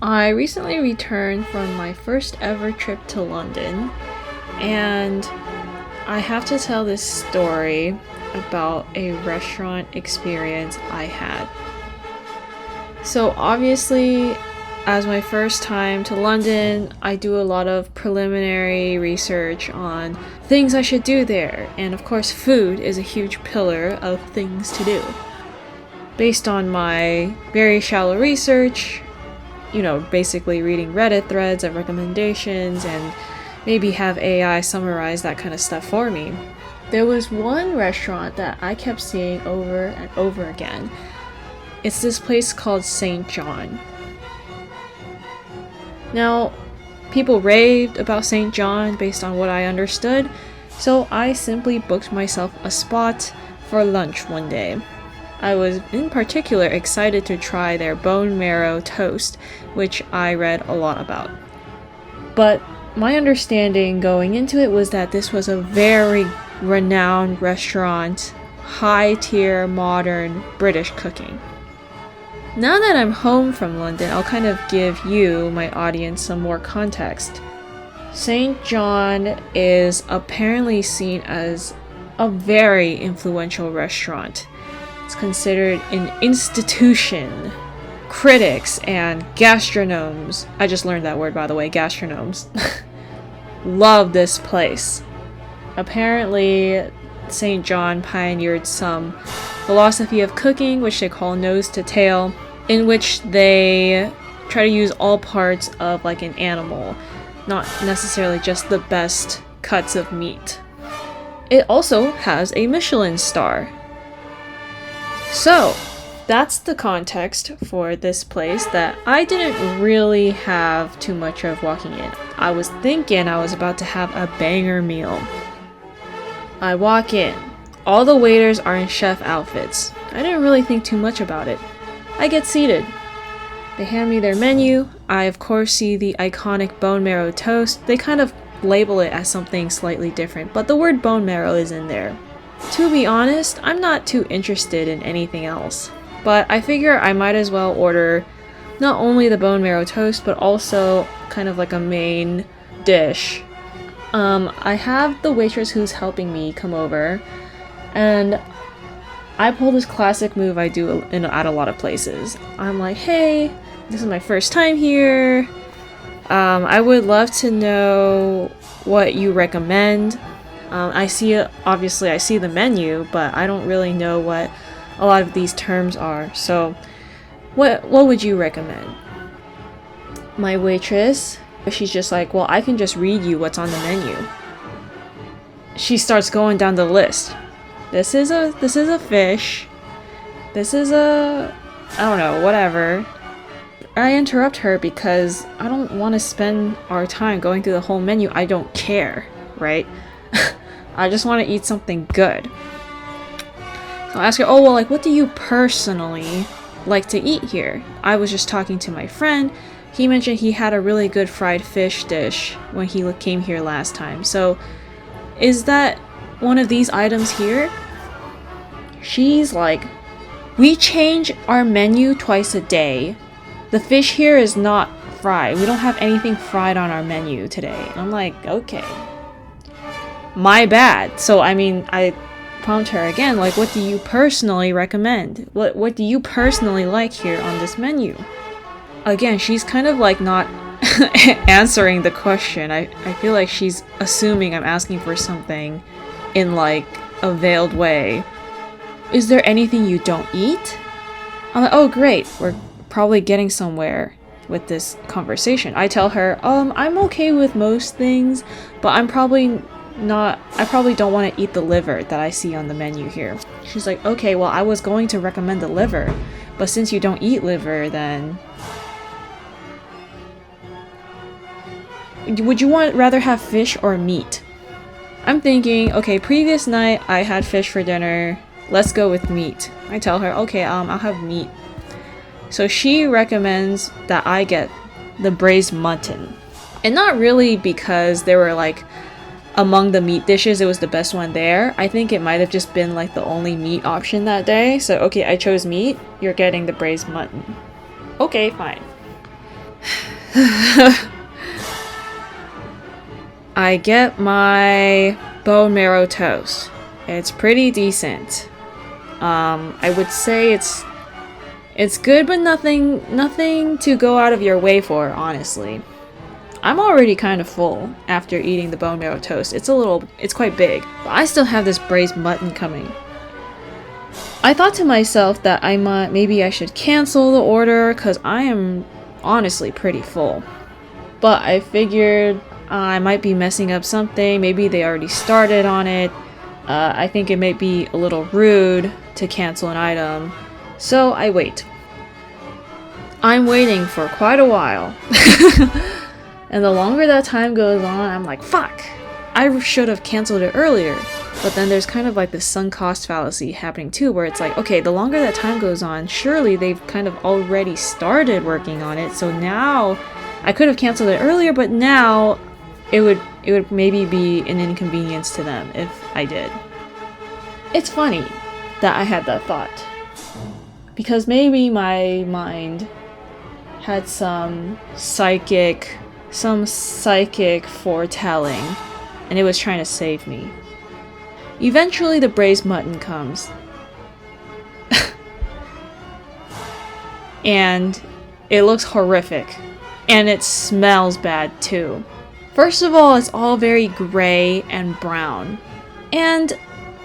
I recently returned from my first ever trip to London, and I have to tell this story about a restaurant experience I had. So, obviously, as my first time to London, I do a lot of preliminary research on things I should do there, and of course, food is a huge pillar of things to do. Based on my very shallow research, basically reading Reddit threads of recommendations and maybe have AI summarize that kind of stuff for me. There was one restaurant that I kept seeing over and over again. It's this place called St. John. Now, people raved about St. John based on what I understood, so I simply booked myself a spot for lunch one day. I was in particular excited to try their bone marrow toast, which I read a lot about. But my understanding going into it was that this was a very renowned restaurant, high-tier, modern British cooking. Now that I'm home from London, I'll kind of give you, my audience, some more context. St. John is apparently seen as a very influential restaurant. It's considered an institution. Critics and gastronomes, I just learned that word by the way, gastronomes, love this place. Apparently, St. John pioneered some philosophy of cooking, which they call nose to tail, in which they try to use all parts of like an animal, not necessarily just the best cuts of meat. It also has a Michelin star. So, that's the context for this place that I didn't really have too much of walking in. I was thinking I was about to have a banger meal. I walk in. All the waiters are in chef outfits. I didn't really think too much about it. I get seated. They hand me their menu. I of course see the iconic bone marrow toast. They kind of label it as something slightly different, but the word bone marrow is in there. To be honest, I'm not too interested in anything else, but I figure I might as well order not only the bone marrow toast, but also kind of like a main dish. I have the waitress who's helping me come over, and I pull this classic move I do at a lot of places. I'm like, hey, this is my first time here. I would love to know what you recommend. I see the menu, but I don't really know what a lot of these terms are. So, what would you recommend? My waitress, she's just like, well, I can just read you what's on the menu. She starts going down the list. This is a fish. This is I don't know, whatever. I interrupt her because I don't want to spend our time going through the whole menu. I don't care, right? I just want to eat something good. So I ask her, what do you personally like to eat here? I was just talking to my friend. He mentioned he had a really good fried fish dish when he came here last time. So, is that one of these items here? She's like, we change our menu twice a day. The fish here is not fried. We don't have anything fried on our menu today. And I'm like, okay. My bad. So, I prompt her again, like, what do you personally recommend? What do you personally like here on this menu? Again, she's kind of like not answering the question. I feel like she's assuming I'm asking for something in like a veiled way. Is there anything you don't eat? I'm like, oh great, we're probably getting somewhere with this conversation. I tell her, I'm okay with most things, but I probably don't want to eat the liver that I see on the menu here. She's like, okay, well, I was going to recommend the liver, but since you don't eat liver, then would you rather have fish or meat? I'm thinking, okay, previous night I had fish for dinner. Let's go with meat. I tell her, okay, I'll have meat. So she recommends that I get the braised mutton. And not really because they were like among the meat dishes, it was the best one there. I think it might have just been like the only meat option that day. So okay, I chose meat. You're getting the braised mutton. Okay, fine. I get my bone marrow toast. It's pretty decent. I would say it's good, but nothing to go out of your way for, honestly. I'm already kind of full after eating the bone marrow toast. It's quite big, but I still have this braised mutton coming. I thought to myself that maybe I should cancel the order because I am honestly pretty full. But I figured I might be messing up something. Maybe they already started on it. I think it may be a little rude to cancel an item. So I wait. I'm waiting for quite a while. And the longer that time goes on, I'm like, fuck! I should have canceled it earlier. But then there's kind of like this sunk cost fallacy happening too, where it's like, okay, the longer that time goes on, surely they've kind of already started working on it. So now I could have canceled it earlier, but now it would maybe be an inconvenience to them if I did. It's funny that I had that thought, because maybe my mind had some psychic foretelling, and it was trying to save me. Eventually the braised mutton comes. And it looks horrific. And it smells bad too. First of all, it's all very gray and brown. And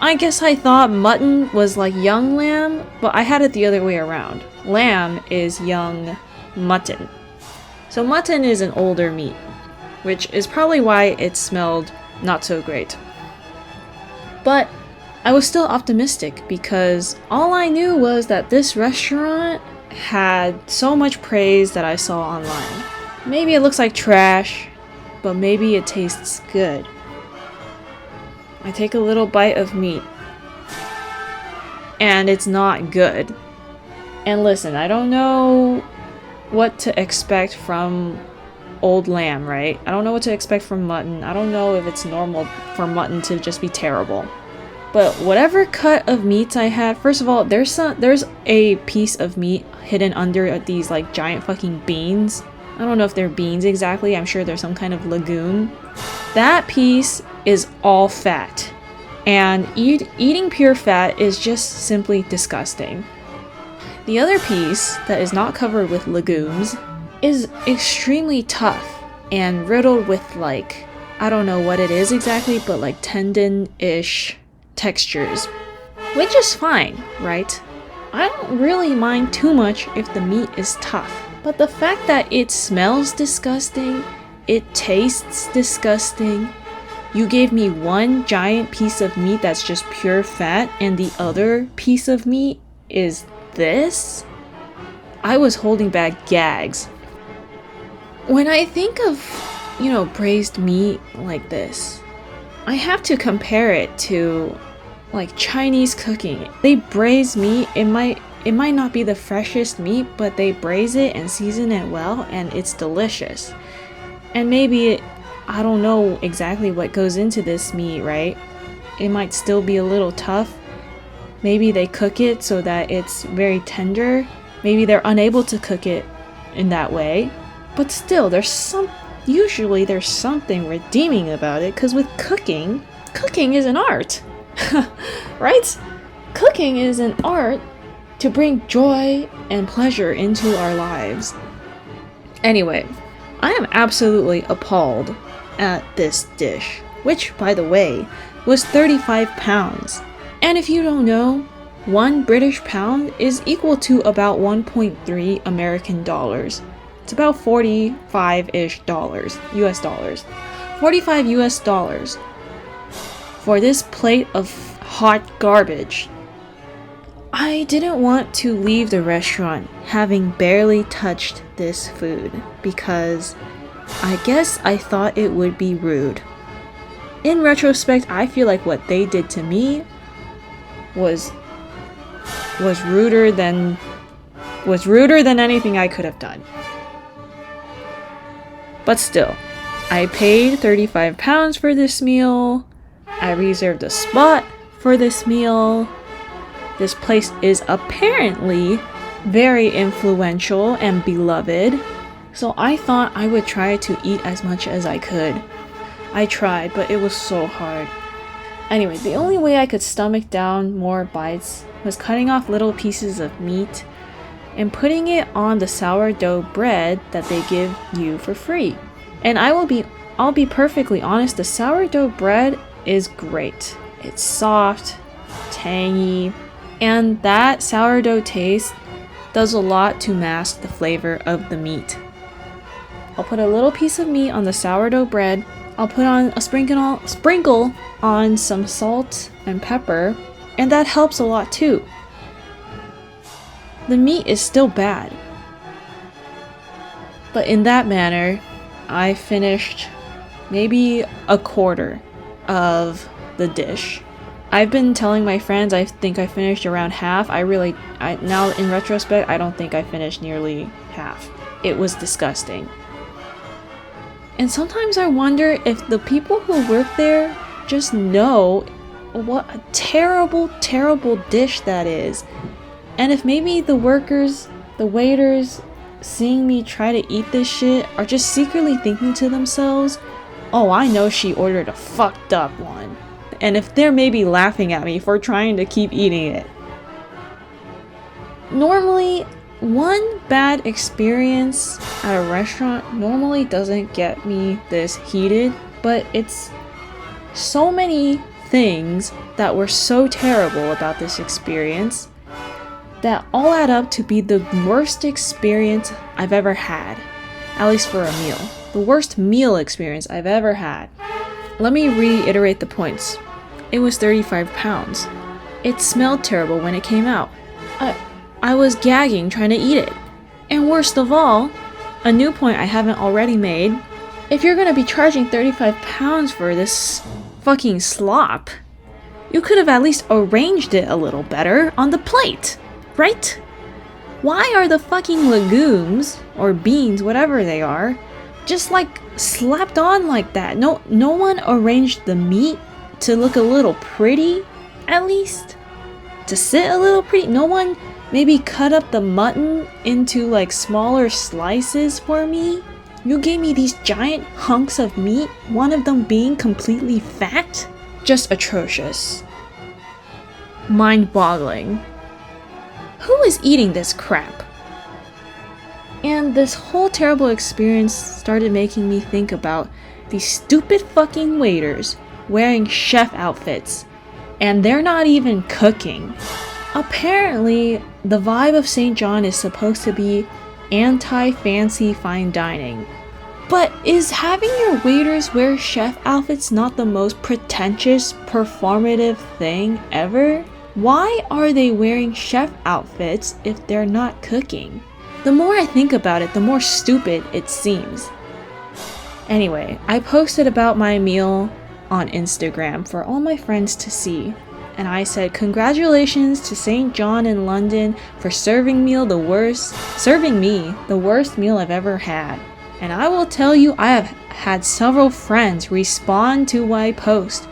I guess I thought mutton was like young lamb, but I had it the other way around. Lamb is young mutton. So mutton is an older meat, which is probably why it smelled not so great. But I was still optimistic because all I knew was that this restaurant had so much praise that I saw online. Maybe it looks like trash, but maybe it tastes good. I take a little bite of meat, and it's not good. And listen, I don't know what to expect from old lamb, right? I don't know what to expect from mutton. I don't know if it's normal for mutton to just be terrible. But whatever cut of meats I had, first of all, there's a piece of meat hidden under these like giant fucking beans. I don't know if they're beans exactly. I'm sure they're some kind of legume. That piece is all fat. And eating pure fat is just simply disgusting. The other piece that is not covered with legumes is extremely tough and riddled with like, I don't know what it is exactly, but like tendon-ish textures. Which is fine, right? I don't really mind too much if the meat is tough. But the fact that it smells disgusting, it tastes disgusting, you gave me one giant piece of meat that's just pure fat and the other piece of meat is this? I was holding back gags. When I think of, braised meat like this, I have to compare it to like Chinese cooking. They braise meat, it might not be the freshest meat, but they braise it and season it well and it's delicious. And maybe I don't know exactly what goes into this meat, right? It might still be a little tough. Maybe they cook it so that it's very tender. Maybe they're unable to cook it in that way. But still, usually there's something redeeming about it, because with cooking is an art. Right? Cooking is an art to bring joy and pleasure into our lives. Anyway, I am absolutely appalled at this dish, which, by the way, was 35 pounds. And if you don't know, 1 British pound is equal to about 1.3 American dollars. It's about 45-ish dollars, US dollars. 45 US dollars for this plate of hot garbage. I didn't want to leave the restaurant having barely touched this food because I guess I thought it would be rude. In retrospect, I feel like what they did to me was ruder than anything I could have done. But still, I paid 35 pounds for this meal. I reserved a spot for this meal. This place is apparently very influential and beloved. So I thought I would try to eat as much as I could. I tried, but it was so hard. Anyway, the only way I could stomach down more bites was cutting off little pieces of meat and putting it on the sourdough bread that they give you for free. And I'll be perfectly honest, the sourdough bread is great. It's soft, tangy, and that sourdough taste does a lot to mask the flavor of the meat. I'll put a little piece of meat on the sourdough bread. I'll put on a sprinkle on some salt and pepper, and that helps a lot too. The meat is still bad. But in that manner, I finished maybe a quarter of the dish. I've been telling my friends I think I finished around half. Now in retrospect, I don't think I finished nearly half. It was disgusting. And sometimes I wonder if the people who work there just know what a terrible, terrible dish that is. And if maybe the workers, the waiters, seeing me try to eat this shit are just secretly thinking to themselves, oh, I know she ordered a fucked up one. And if they're maybe laughing at me for trying to keep eating it. Normally, one bad experience at a restaurant normally doesn't get me this heated, but it's so many things that were so terrible about this experience that all add up to be the worst experience I've ever had, at least for a meal. The worst meal experience I've ever had. Let me reiterate the points. It was 35 pounds. It smelled terrible when it came out. I was gagging trying to eat it. And worst of all, a new point I haven't already made, if you're gonna be charging 35 pounds for this fucking slop, you could have at least arranged it a little better on the plate, right? Why are the fucking legumes, or beans, whatever they are, just like slapped on like that? No one arranged the meat to look a little pretty, at least? To sit a little pretty? No one maybe cut up the mutton into like smaller slices for me? You gave me these giant hunks of meat, one of them being completely fat? Just atrocious. Mind-boggling. Who is eating this crap? And this whole terrible experience started making me think about these stupid fucking waiters wearing chef outfits, and they're not even cooking. Apparently, the vibe of St. John is supposed to be anti-fancy fine dining. But is having your waiters wear chef outfits not the most pretentious, performative thing ever? Why are they wearing chef outfits if they're not cooking? The more I think about it, the more stupid it seems. Anyway, I posted about my meal on Instagram for all my friends to see. And I said, congratulations to St. John in London for serving me the worst meal I've ever had. And I will tell you, I have had several friends respond to my post,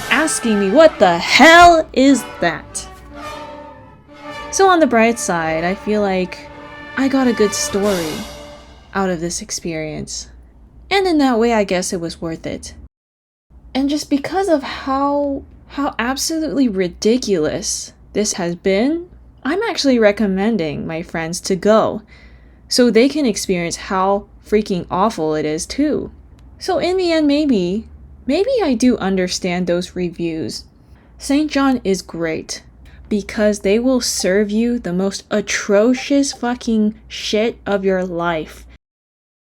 asking me what the hell is that? So on the bright side, I feel like I got a good story out of this experience. And in that way, I guess it was worth it. And just because of how absolutely ridiculous this has been, I'm actually recommending my friends to go so they can experience how freaking awful it is too. So in the end, maybe I do understand those reviews. St. John is great because they will serve you the most atrocious fucking shit of your life